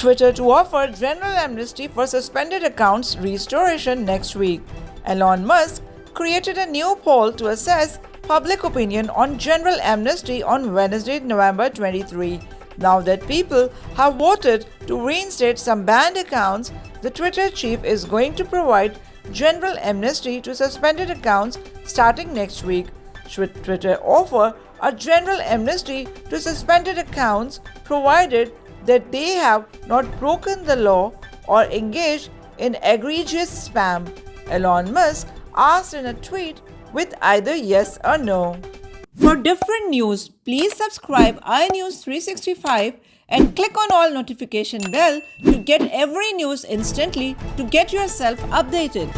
Twitter to offer general amnesty for suspended accounts restoration next week. Elon Musk created a new poll to assess public opinion on general amnesty on Wednesday, November 23. Now that people have voted to reinstate some banned accounts, the Twitter chief is going to provide general amnesty to suspended accounts starting next week. Should Twitter offer a general amnesty to suspended accounts provided that they have not broken the law or engaged in egregious spam? Elon Musk asked in a tweet with either yes or no. For different news, please subscribe iNews 365 and click on all notification bell to get every news instantly to get yourself updated.